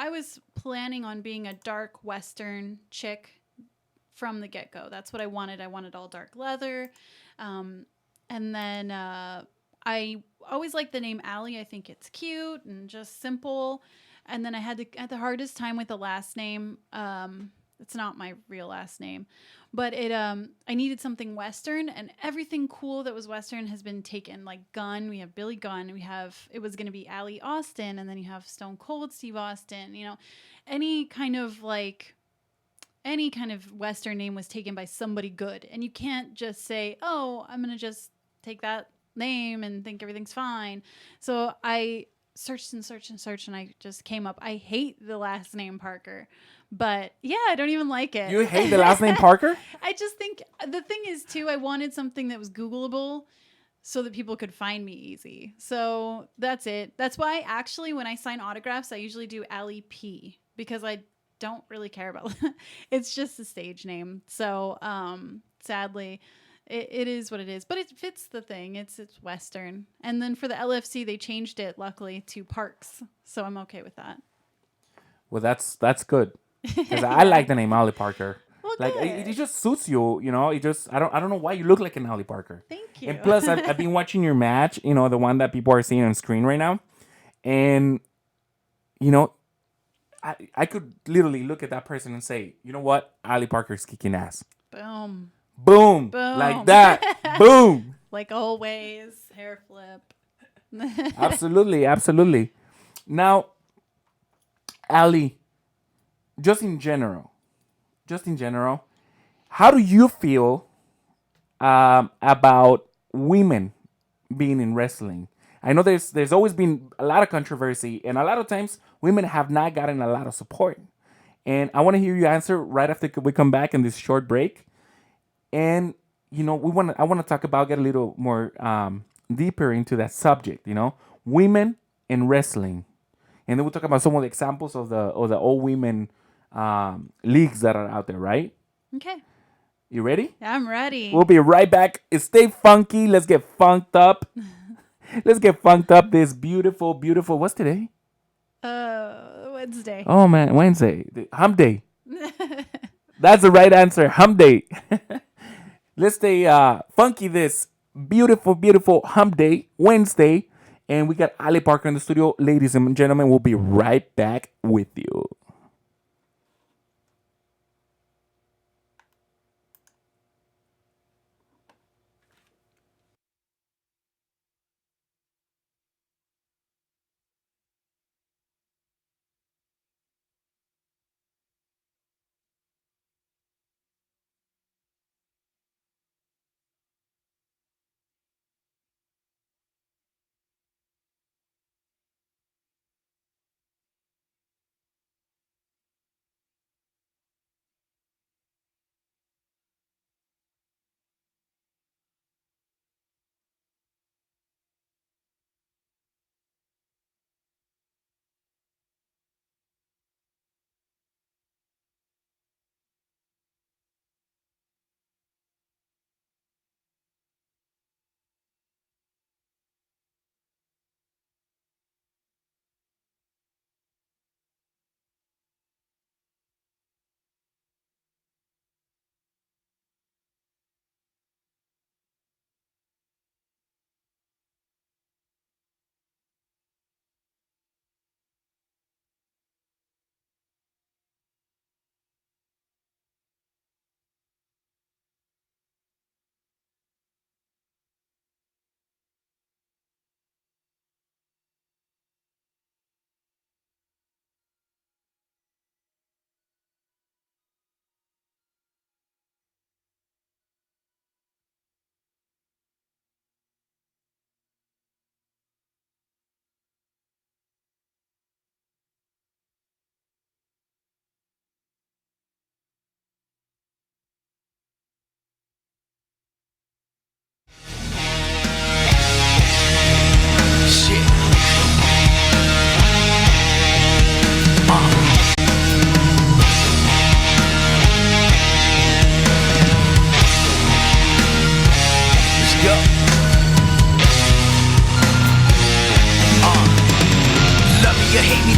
I was planning on being a dark Western chick from the get-go. That's what I wanted. I wanted all dark leather. And then I always liked the name Allie. I think it's cute and just simple. And then I had the hardest time with the last name. It's not my real last name, but I needed something Western, and everything cool that was Western has been taken. Like Gunn, we have Billy Gunn. It was going to be Allie Austin, and then you have Stone Cold Steve Austin. You know, any kind of Western name was taken by somebody good, and you can't just say, "Oh, I'm going to just take that name and think everything's fine." So I searched and searched and searched, and I just came up. I hate the last name Parker, but yeah, I don't even like it. You hate the last name Parker? I just think the thing is too, I wanted something that was Googleable so that people could find me easy. So that's it. That's why actually when I sign autographs, I usually do Allie P, because I don't really care about it's just a stage name. So sadly, it is what it is, but it fits the thing. It's Western. And then for the LFC, they changed it luckily to Parks, so I'm okay with that. Well, that's good, because I like the name Allie Parker. Well, like good. it just suits you, you know. It just I don't know why you look like an Allie Parker. Thank you. And plus, I've been watching your match, you know, the one that people are seeing on screen right now, and you know, I could literally look at that person and say, you know what, Allie Parker's kicking ass. Boom. Boom. Boom. Like that. Boom. Like always, hair flip. Absolutely, absolutely. Now, Allie, just in general, how do you feel about women being in wrestling? I know there's always been a lot of controversy, and a lot of times women have not gotten a lot of support. And I want to hear you answer right after we come back in this short break. And you know, I want to talk about, get a little more deeper into that subject. You know, women in wrestling, and then we'll talk about some of the examples of the all women leagues that are out there. Right? Okay. You ready? I'm ready. We'll be right back. Stay funky. Let's get funked up. Let's get funked up. This beautiful, beautiful. What's today? Wednesday. Oh man, Wednesday. Hump day. That's the right answer. Hump day. Let's stay funky this beautiful, beautiful hump day, Wednesday. And we got Allie Parker in the studio. Ladies and gentlemen, we'll be right back with you.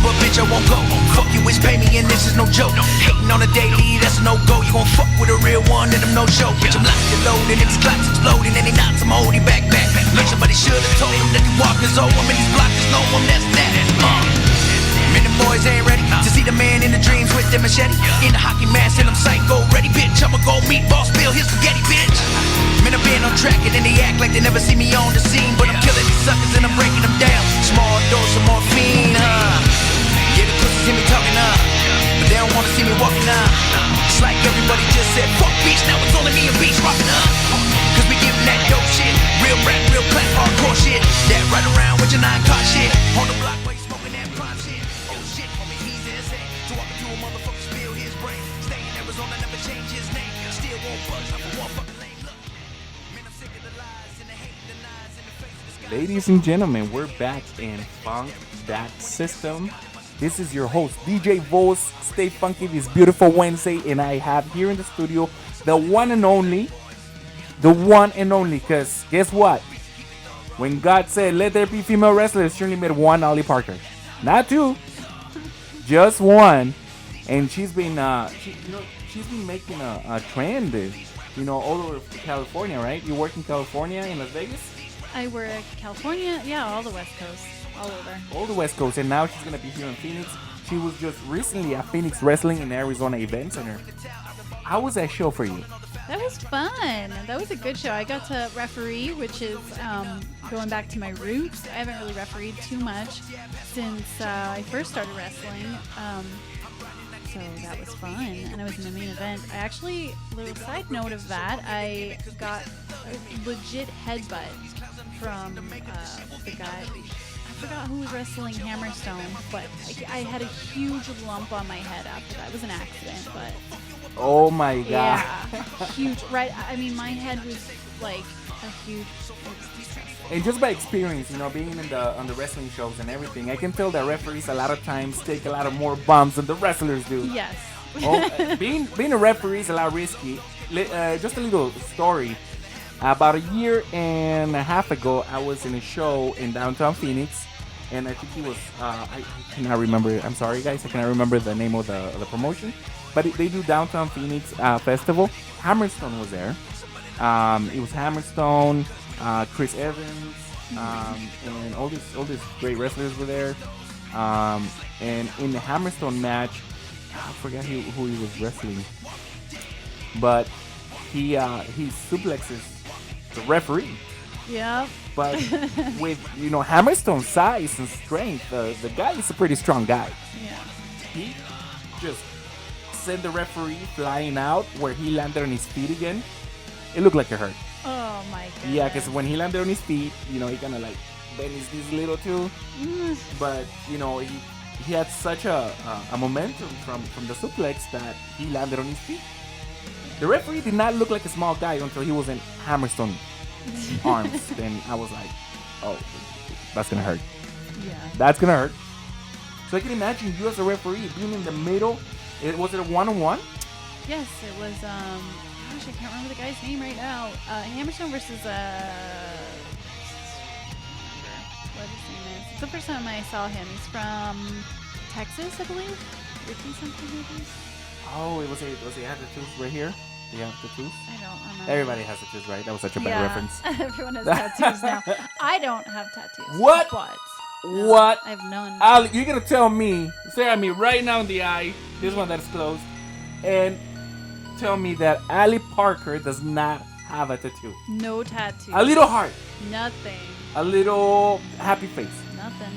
but bitch, I won't go. Fuck you, it's pay me, and this is no joke. Hating on a daily, that's a no-go. You gon' fuck with a real one, and I'm no show. Bitch, I'm locked and loaded, and these clocks exploding, and they knots, I'm holding back. Look, somebody should've told him that the walk is over. I'm in these blocks, there's no one that's that. Man, the boys ain't ready to see the man in the dreams with the machete. In the hockey mask, and I'm psycho ready, bitch. I'ma go meet Boss Bill, his spaghetti, bitch. Man, I've been on track, and then they act like they never see me on the scene. But I'm killing these suckers, and I'm breaking them down. Small dose of morphine, Yeah, the pussies hear me talking, but they don't wanna see me walking, It's like everybody just said, fuck beach, now it's only me and beach rocking, Cause we giving that dope shit, real rap, real clap, hardcore shit. That right around with your 9-car shit. On the block where you smoking that prime shit. Oh shit, homie, he's insane. To walk into a motherfucker, spill his brain. Stay in Arizona, never change his name. Still won't budge, not for one fucking lame. Look, man, I'm sick of the lies and the hate, the lies in the face of the sky. Ladies and gentlemen, we're back in Funk That System. This is your host, DJ Vos. Stay funky this beautiful Wednesday, and I have here in the studio the one and only, because guess what? When God said, let there be female wrestlers, she only made one, Ollie Parker. Not two, just one. And she's been, she's been making a trend, all over California, right? You work in California, in Las Vegas? I work California, all the West Coast, all over. All the West Coast, and now she's gonna be here in Phoenix. She was just recently at Phoenix Wrestling in Arizona Event Center. How was that show for you? That was fun. That was a good show. I got to referee, which is going back to my roots. I haven't really refereed too much since I first started wrestling. So that was fun, and I was in the main event. I actually, little side note of that, I got a legit headbutt from the guy. I forgot who was wrestling Hammerstone, but I had a huge lump on my head after that. It was an accident, but oh my god! Yeah, huge. Right? I mean, my head was like a huge. And just by experience, being on the wrestling shows and everything, I can tell that referees a lot of times take a lot of more bumps than the wrestlers do. Yes. Being a referee is a lot risky. Just a little story. About a year and a half ago, I was in a show in downtown Phoenix, and I think he was, I cannot remember, I'm sorry guys, I cannot remember the name of the promotion, but they do downtown Phoenix festival. Hammerstone was there. It was Hammerstone, Chris Evans, and all these great wrestlers were there. And in the Hammerstone match, I forgot who he was wrestling, but he suplexes the referee. Yeah. But with Hammerstone's size and strength, the guy is a pretty strong guy. Yeah. He just sent the referee flying out where he landed on his feet again. It looked like it hurt. Oh my god. Yeah, because when he landed on his feet, he kind of like bent his knees a little too. But he had such a momentum from the suplex that he landed on his feet. The referee did not look like a small guy until he was in Hammerstone arms. Then I was like, oh, that's gonna hurt. Yeah. That's gonna hurt. So I can imagine you as a referee being in the middle. Was it a one-on-one? Yes, it was. Gosh, I can't remember the guy's name right now. Hammerstone versus what his name is. It's the first time I saw him. He's from Texas, I believe. Ricky something maybe. Oh, was he had the tooth right here? Do you have the tooth? I don't remember. Everybody has a tooth, right? That was such a bad reference. Everyone has tattoos now. I don't have tattoos. What? But What? I have none. Ali, you're gonna tell me, stare at me right now in the eye, this one that's closed, and tell me that Ali Parker does not have a tattoo. No tattoos. A little heart. Nothing. A little happy face. Nothing.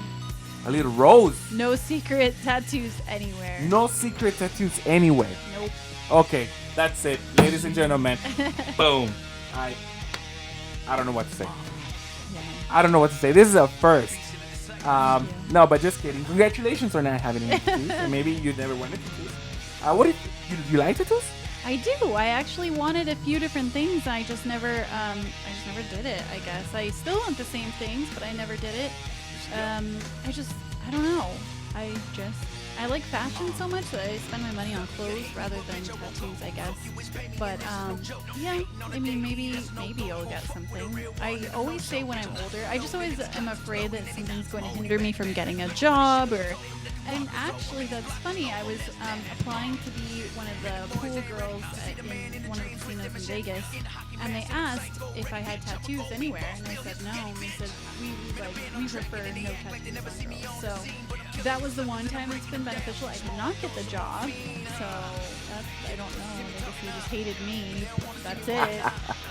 A little rose. No secret tattoos anywhere. No secret tattoos anywhere. Nope. Okay, that's it, ladies and gentlemen. Boom. I don't know what to say. Yeah. I don't know what to say. This is a first. No, but just kidding. Congratulations on not having any tattoos. Maybe you never wanted tattoos. What do you like tattoos? I do. I actually wanted a few different things. I just never did it. I guess I still want the same things, but I never did it. I don't know. I like fashion so much that I spend my money on clothes rather than tattoos, I guess. But yeah, I mean, maybe I'll get something. I always say when I'm older, I just always am afraid that something's going to hinder me from getting a job, or and actually, that's funny. I was applying to be one of the pool girls in one of the casinos in Vegas, and they asked if I had tattoos anywhere, and I said no. And they said we prefer no tattoos on girls. So that was the one time it's been beneficial. I did not get the job, so I don't know. I guess they just hated me. That's it.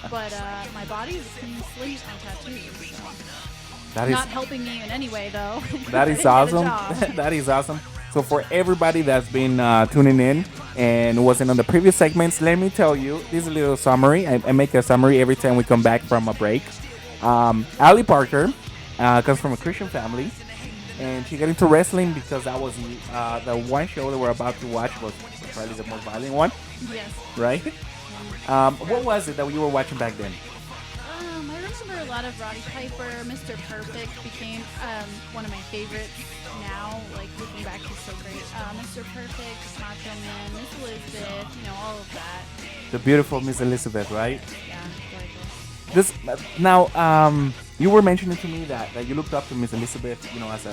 But my body is a clean slate on tattoos. So. That is Not helping me in any way, though. that is awesome. That is awesome. So for everybody that's been tuning in and wasn't on the previous segments, let me tell you, this is a little summary. I make a summary every time we come back from a break. Ali Parker comes from a Christian family, and she got into wrestling because that was the one show that we're about to watch was probably the most violent one, Yes. right? What was it that you were watching back then? I remember a lot of Roddy Piper. Mr. Perfect became one of my favorites now. Like, looking back, he's so great. Mr. Perfect, Macho Man, Miss Elizabeth, all of that. The beautiful Miss Elizabeth, right? Yeah, gorgeous. This now, you were mentioning to me that you looked up to Miss Elizabeth, as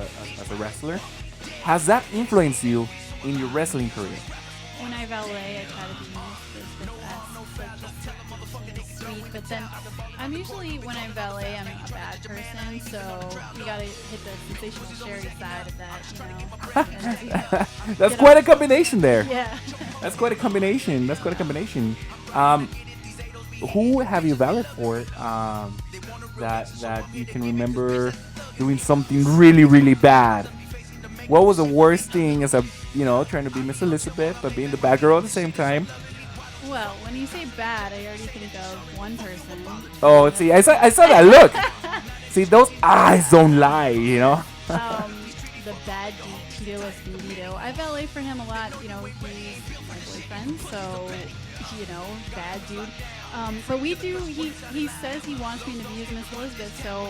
a wrestler. Has that influenced you in your wrestling career? When I valet, I try to be Miss Elizabeth. Like, just sweet. But then, I'm usually, when I valet, I'm a bad person. So you gotta hit the sensational Sherry side of that, That's quite a combination there. Yeah. That's quite a combination. Who have you valeted for that you can remember doing something really, really bad? What was the worst thing as trying to be Miss Elizabeth but being the bad girl at the same time? Well, when you say bad, I already think of one person. Oh, see, I saw that look. See, those eyes don't lie, The bad dude, Tito Escondido. I valet for him a lot. He's my boyfriend, so, bad dude. But he says he wants me to be his Miss Elizabeth, so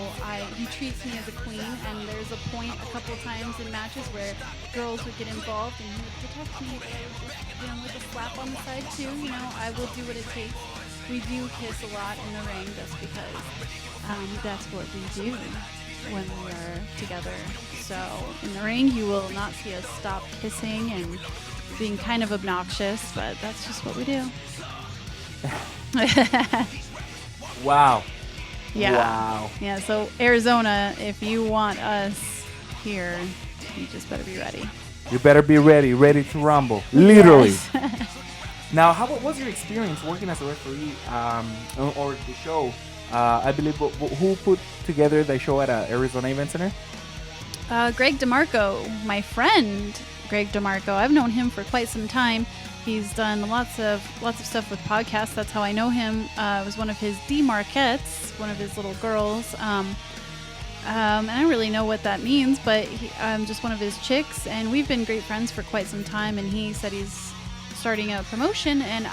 he treats me as a queen, and there's a point a couple times in matches where girls would get involved, and he would protect me, with a slap on the side too, I will do what it takes. We do kiss a lot in the ring just because that's what we do when we are together. So in the ring, you will not see us stop kissing and being kind of obnoxious, but that's just what we do. Wow. Yeah. Wow. Yeah, so Arizona, if you want us here, you just better be ready. You better be ready to rumble. Literally. Yes. Now, what was your experience working as a referee or the show? I believe who put together the show at Arizona Event Center? Greg DeMarco, my friend Greg DeMarco. I've known him for quite some time. He's done lots of stuff with podcasts. That's how I know him. I was one of his D-Marquettes, one of his little girls. And I don't really know what that means, but I'm just one of his chicks, and we've been great friends for quite some time. And he said he's starting a promotion, and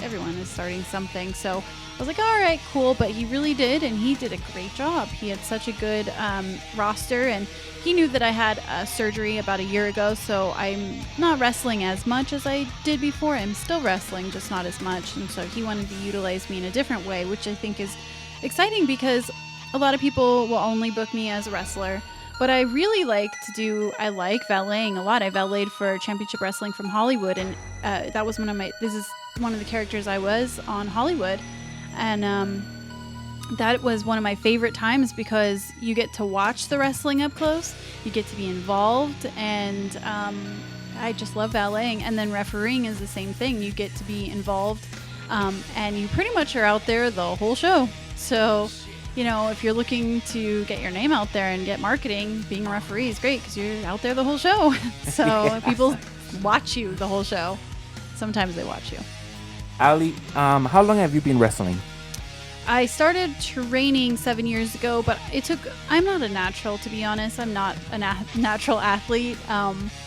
everyone is starting something. So I was like, all right, cool. But he really did, and he did a great job. He had such a good roster, and he knew that I had surgery about a year ago, so I'm not wrestling as much as I did before. I'm still wrestling, just not as much. And so he wanted to utilize me in a different way, which I think is exciting because a lot of people will only book me as a wrestler. But I really like valeting a lot. I valeted for Championship Wrestling from Hollywood, and that was this is one of the characters I was on Hollywood. And that was one of my favorite times because you get to watch the wrestling up close, you get to be involved, and I just love valeting. And then refereeing is the same thing. You get to be involved, and you pretty much are out there the whole show. So, if you're looking to get your name out there and get marketing, being a referee is great because you're out there the whole show. So people watch you the whole show. Sometimes they watch you. Ali, how long have you been wrestling? I started training 7 years ago, but I'm not a natural, to be honest. I'm not a natural athlete.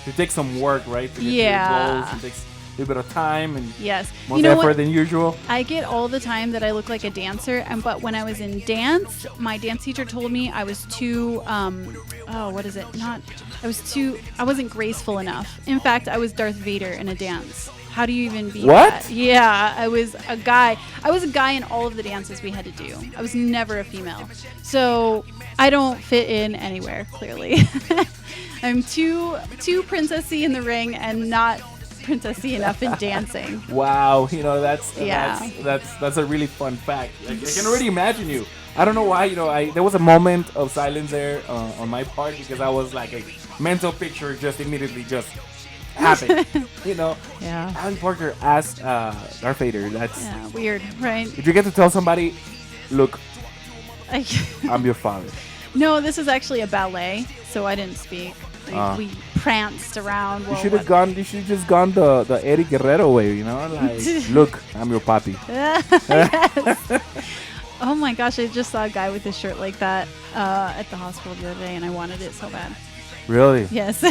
It takes some work, right? To get to your goals. It takes a little bit of time and yes. more effort than usual. I get all the time that I look like a dancer, but when I was in dance, my dance teacher told me I was too, I wasn't graceful enough. In fact, I was Darth Vader in a dance. How do you even be What? that? Yeah, I was a guy. I was a guy in all of the dances we had to do. I was never a female. So I don't fit in anywhere, clearly. I'm too princessy in the ring and not princessy enough in dancing. Wow, you know that's Yeah. that's a really fun fact. Like, I can already imagine you. I don't know why, you know, there was a moment of silence there on my part because I was like a mental picture just immediately just happened. You know, Yeah. Alan Parker as Darth Vader. That's Yeah, weird, right? if you get to tell somebody, look, I, I'm your father. no, this is actually a ballet, so I didn't speak. We pranced around. You Well, should have gone. You should have just gone the Eddie Guerrero way. You know, like look, I'm your papi. Yes. Oh my gosh, I just saw a guy with his shirt like that at the hospital the other day, and I wanted it so bad. Really? Yes.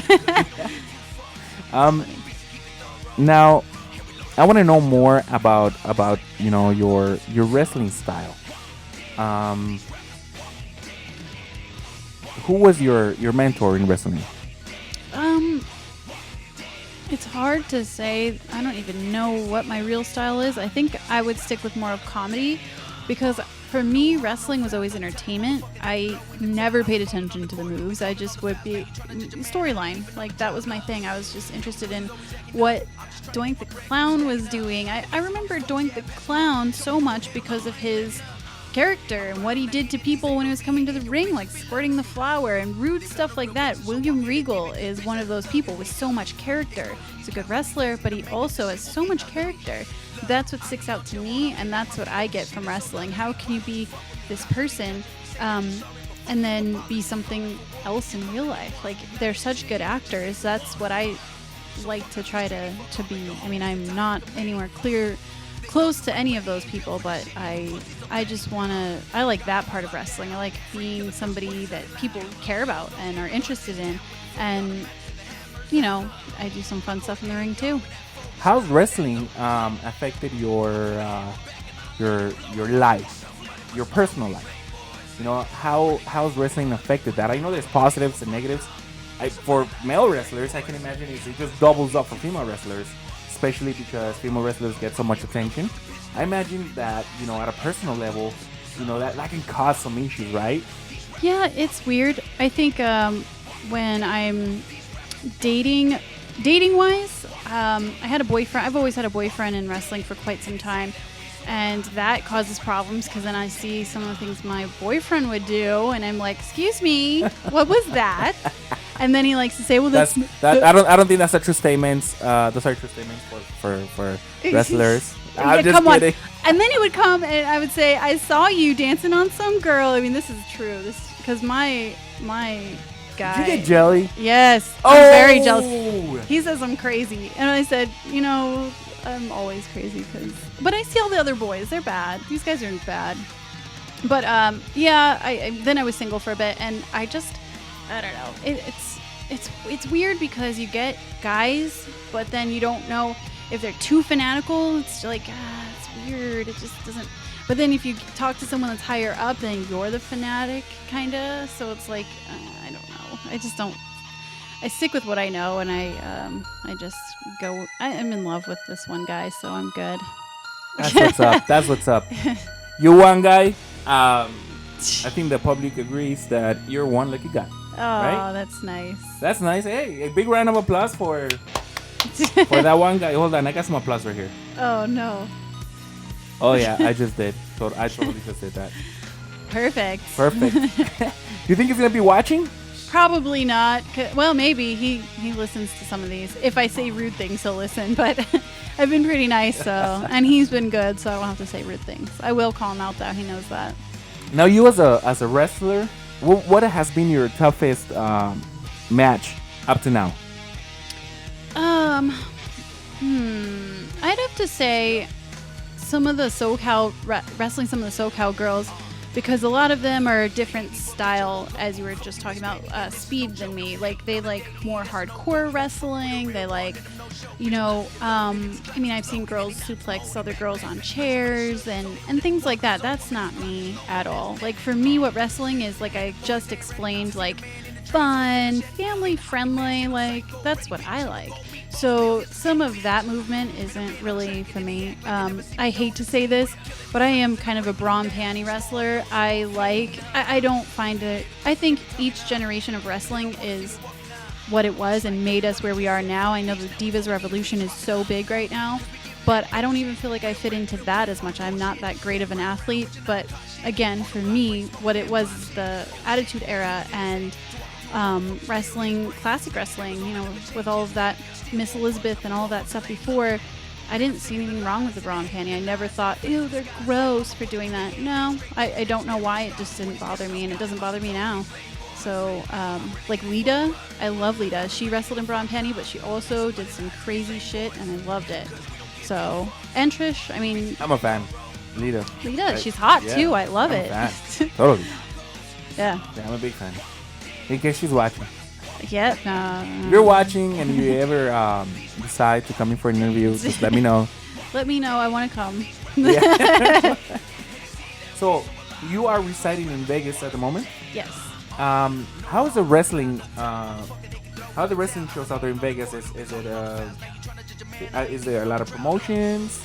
Now, I want to know more about you know your wrestling style. Who was your mentor in wrestling? It's hard to say. I don't even know what my real style is. I think I would stick with more of comedy because for me, wrestling was always entertainment. I never paid attention to the moves. I just would be storyline. Like that was my thing. I was just interested in what Doink the Clown was doing. I remember Doink the Clown so much because of his character and what he did to people when he was coming to the ring, like squirting the flour and rude stuff like that. William Regal is one of those people with so much character. He's a good wrestler, but he also has so much character. That's what sticks out to me, and that's what I get from wrestling. How can you be this person and then be something else in real life? Like, they're such good actors. That's what I like to try to be. I mean, I'm not anywhere close to any of those people, but I just want to, I like that part of wrestling. I like being somebody that people care about and are interested in, and you know, I do some fun stuff in the ring too. How's wrestling affected your life, your personal life? You know, how's wrestling affected that? I know there's positives and negatives. For male wrestlers, I can imagine it just doubles up for female wrestlers, especially because female wrestlers get so much attention. I imagine that, you know, at a personal level, you know, that can cause some issues, right? Yeah, it's weird. I think when I'm dating wise, I had a boyfriend. I've always had a boyfriend in wrestling for quite some time, and that causes problems because then I see some of the things my boyfriend would do, and I'm like, "Excuse me, what was that?" And then he likes to say, "Well, that's I don't think that's a true statement. Those are true statements for wrestlers." I'm Yeah, just come kidding. on. And then he would come and I would say, "I saw you dancing on some girl." I mean, this is true. This because my guy. Did you get jelly? Yes, Oh, I'm very jealous. He says I'm crazy, and I said, you know, I'm always crazy but I see all the other boys. They're bad. These guys are bad. But yeah, then I was single for a bit, and I don't know. It's weird because you get guys, but then you don't know if they're too fanatical. It's like it's weird. It just doesn't. But then if you talk to someone that's higher up, then you're the fanatic, kinda. So it's like I don't know. I just don't. I stick with what I know, and I just go. I'm in love with this one guy, so I'm good. That's what's up. That's what's up. You one guy. I think the public agrees that you're one lucky guy. Oh, right? that's nice. That's nice. Hey, a big round of applause for that one guy. Hold on, I got some applause right here. Oh no. Oh yeah, I just did. I totally just did that. Perfect. Perfect. You think he's gonna be watching? Probably not. Well, maybe he listens to some of these. If I say rude things, he'll listen. But I've been pretty nice, so and he's been good, so I won't have to say rude things. I will call him out though. He knows that. Now, you as a wrestler, what has been your toughest match up to now? I'd have to say some of the SoCal wrestling, some of the SoCal girls, because a lot of them are a different style, as you were just talking about, speed than me. Like, they like more hardcore wrestling. They like, you know, I mean, I've seen girls suplex other girls on chairs and things like that. That's not me at all. Like, for me, what wrestling is, like I just explained, like fun, family friendly. Like, that's what I like. So some of that movement isn't really for me. I hate to say this, but I am kind of a bra and panty wrestler. I don't find it. I think each generation of wrestling is what it was and made us where we are now. I know the Divas Revolution is so big right now, but I don't even feel like I fit into that as much. I'm not that great of an athlete, but again, for me, what it was is the Attitude Era and wrestling, classic wrestling, you know, with all of that Miss Elizabeth and all of that stuff before. I didn't see anything wrong with the bra and panty. I never thought, ew, they're gross for doing that. No, I don't know why. It just didn't bother me, and it doesn't bother me now. So, like Lita, I love Lita. She wrestled in bra and panty, but she also did some crazy shit, and I loved it. So, and Trish, I mean... I'm a fan. Lita, she's hot, yeah, too. I love I'm it. a fan. Totally. Yeah. Yeah, I'm a big fan. In case she's watching. Yeah. If you're watching and you ever decide to come in for an interview, just let me know. Let me know. I want to come. Yeah. So, you are residing in Vegas at the moment? Yes. How is the wrestling? How are the wrestling shows out there in Vegas? Is there a lot of promotions?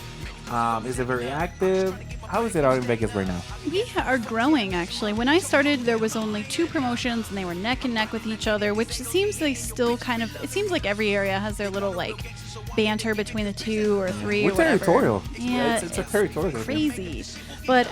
Is it very active? How is it out in Vegas right now? We are growing, actually. When I started, there was only 2 promotions, and they were neck and neck with each other, which it seems they still kind of... It seems like every area has their little, like, banter between the 2 or 3 We're or whatever. territorial. Yeah, it's a territorial thing. crazy. But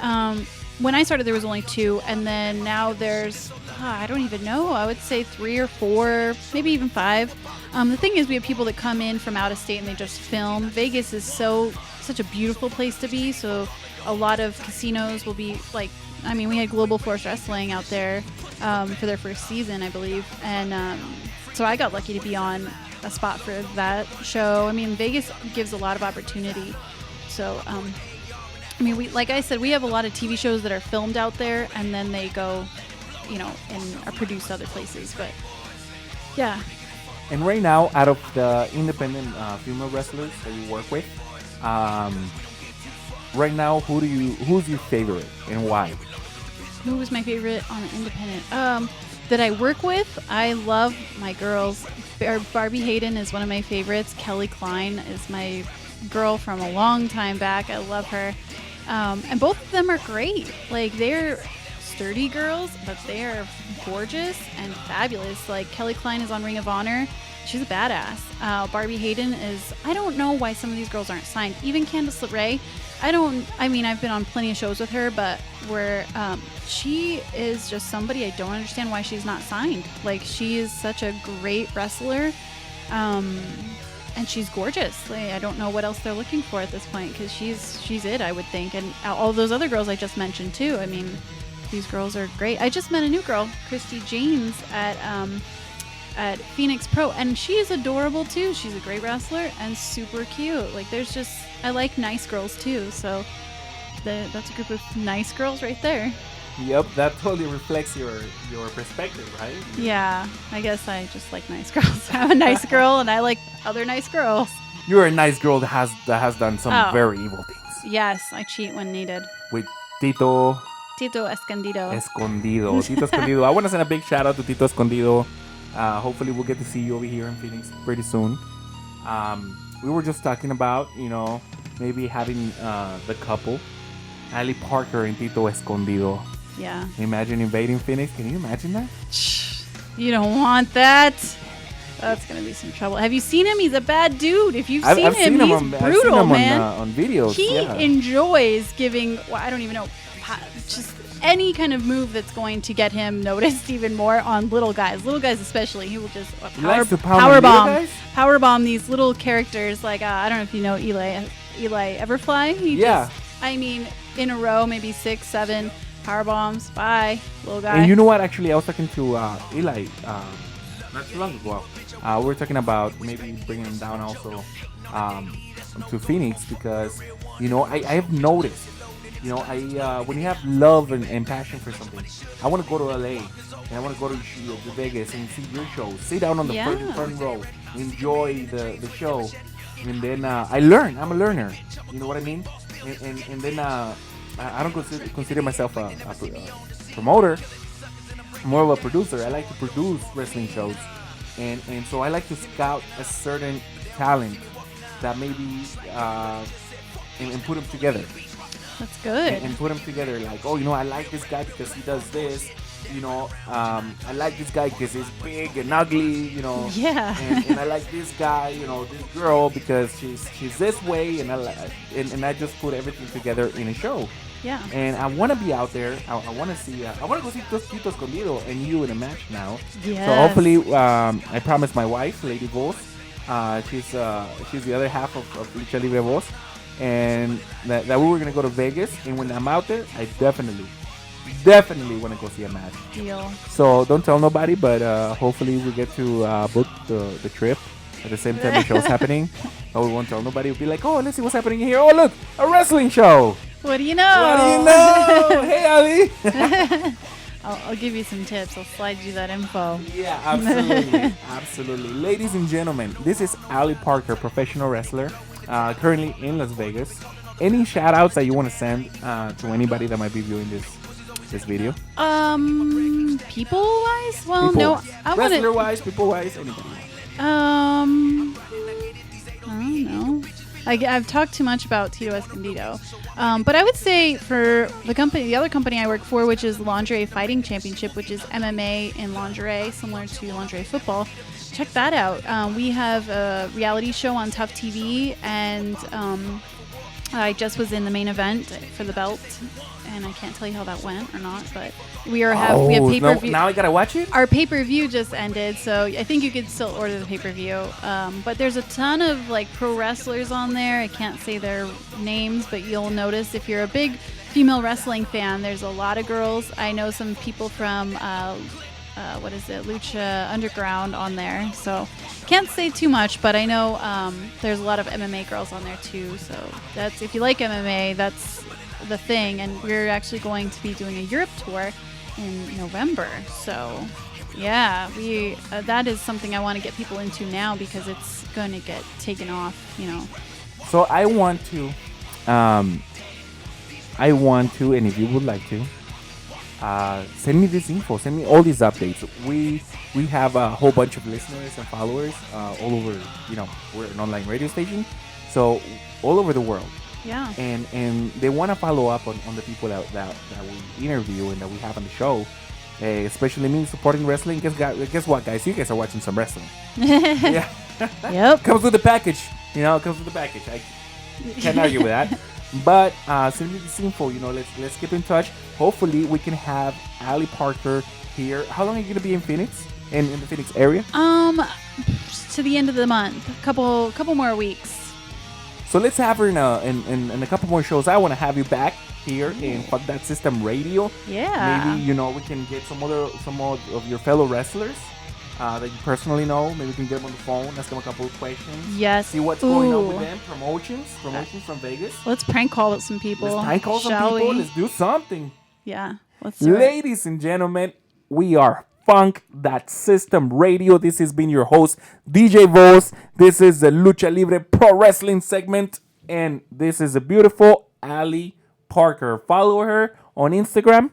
when I started, there was only 2, and then now there's... I don't even know. I would say 3 or 4, maybe even 5. The thing is, we have people that come in from out of state and they just film. Vegas is such a beautiful place to be, so a lot of casinos will be like, I mean, we had Global Force Wrestling out there for their first season, I believe, and so I got lucky to be on a spot for that show. I mean, Vegas gives a lot of opportunity. So I mean, like I said, we have a lot of TV shows that are filmed out there, and then they go, you know, and are produced other places. But yeah. And right now, out of the independent female wrestlers that you work with, right now, who's your favorite and why? Who was my favorite on an independent? That I work with, I love my girls. Barbie Hayden is one of my favorites. Kelly Klein is my girl from a long time back. I love her. And both of them are great. Like, they're sturdy girls, but they're gorgeous and fabulous. Like, Kelly Klein is on Ring of Honor. She's a badass. Barbie Hayden is... I don't know why some of these girls aren't signed. Even Candice LeRae. I mean, I've been on plenty of shows with her, but where she is just somebody I don't understand why she's not signed. Like, she is such a great wrestler. And she's gorgeous. Like, I don't know what else they're looking for at this point, because she's it, I would think. And all those other girls I just mentioned, too. I mean, these girls are great. I just met a new girl, Christy James, at Phoenix Pro, and she is adorable too. She's a great wrestler and super cute. Like, I like nice girls too, so that's a group of nice girls right there. Yep, that totally reflects your perspective, right? Yeah, I guess I just like nice girls. I'm a nice girl, and I like other nice girls. You're a nice girl that has done some very evil things. Yes, I cheat when needed. With Tito Escondido. Tito Escondido. I want to send a big shout out to Tito Escondido. Hopefully we'll get to see you over here in Phoenix pretty soon. We were just talking about, you know, maybe having the couple, Ali Parker and Tito Escondido. Yeah. Imagine invading Phoenix. Can you imagine that? You don't want that. That's gonna be some trouble. Have you seen him? He's a bad dude. If you've seen him, he's brutal, man. On videos. He enjoys giving. Well, I don't even know. Just any kind of move that's going to get him noticed even more on little guys especially. He will just power bomb these little characters. Like, I don't know if you know Eli Everfly. I mean, in a row, maybe 6, 7 power bombs. Bye, little guy. And you know what? Actually, I was talking to Eli not too long ago. We were talking about maybe bringing him down also to Phoenix, because, you know, I have noticed, you know, when you have love and passion for something, I want to go to LA and I want to go to Vegas and see your show. Sit down on the front row, enjoy the show, and then I learn. I'm a learner. You know what I mean? And then I don't consider myself a promoter, more of a producer. I like to produce wrestling shows, and so I like to scout a certain talent that maybe and put them together That's good. and put them together. Like, oh, I like this guy because he does this. I like this guy because he's big and ugly. Yeah. and I like this guy. This girl because she's this way, and I just put everything together in a show. Yeah. And I want to be out there. I want to see. I want to go see Tito Escondido and you in a match now. Yes. So hopefully, I promised my wife, Lady Voz. She's the other half of Lucha Libre Voz, and that we were gonna go to Vegas. And when I'm out there, I definitely want to go see a match. Deal. So don't tell nobody, but hopefully we get to book the trip at the same time the show's happening. But we won't tell nobody. We'll be like, oh, let's see what's happening here. Oh, look, a wrestling show. What do you know? What do you know? Hey, Ali. I'll give you some tips. I'll slide you that info. Yeah, absolutely. Absolutely. Ladies and gentlemen, this is Ali Parker, professional wrestler, currently in Las Vegas. Any shout outs that you want to send to anybody that might be viewing this video? People wise? Well, People. no. I Wrestler want wise, people wise, anybody. I don't know. I've talked too much about Tito Escondido. But I would say for the other company I work for, which is Lingerie Fighting Championship, which is MMA in lingerie, similar to lingerie football, check that out. We have a reality show on Tough TV, and I just was in the main event for the belt, and I can't tell you how that went or not, but we have pay-per-view. Now I gotta watch it? Our pay-per-view just ended, so I think you could still order the pay-per-view. But there's a ton of pro wrestlers on there. I can't say their names, but you'll notice if you're a big female wrestling fan, there's a lot of girls. I know some people from Lucha Underground on there. So can't say too much, but I know there's a lot of MMA girls on there too. So that's, if you like MMA, that's the thing. And we're actually going to be doing a Europe tour in November. So yeah, that is something I want to get people into now because it's going to get taken off, So I want to, and if you would like to, send me this info, send me all these updates. We have a whole bunch of listeners and followers all over, we're an online radio station, so all over the world. Yeah. And they want to follow up on the people that we interview and that we have on the show, especially me supporting wrestling. Guess what, guys? You guys are watching some wrestling. Yeah. Yep. Comes with the package. Comes with the package. I can't argue with that. But send me this info. Let's keep in touch. Hopefully, we can have Ali Parker here. How long are you gonna be in Phoenix? In the Phoenix area? To the end of the month. A couple more weeks. So let's have her in a couple more shows. I want to have you back here in Fuck That System Radio. Yeah. Maybe we can get some more of your fellow wrestlers that you personally know. Maybe we can get them on the phone, ask them a couple of questions. Yes. See what's going on with them. Promotions from Vegas. Let's prank call some people. Let's prank call some shall people. we? Let's do something. Yeah. Let's do it. Ladies and gentlemen, we are Funk That System Radio. This has been your host, DJ Voz. This is the Lucha Libre Pro Wrestling segment. And this is a beautiful Ali Parker. Follow her on Instagram.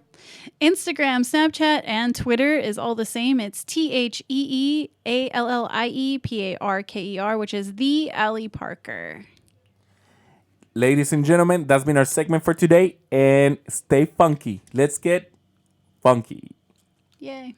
Instagram, Snapchat, and Twitter is all the same. It's TheAllieParker, which is the Ali Parker. Ladies and gentlemen, that's been our segment for today. And stay funky. Let's get funky. Yay.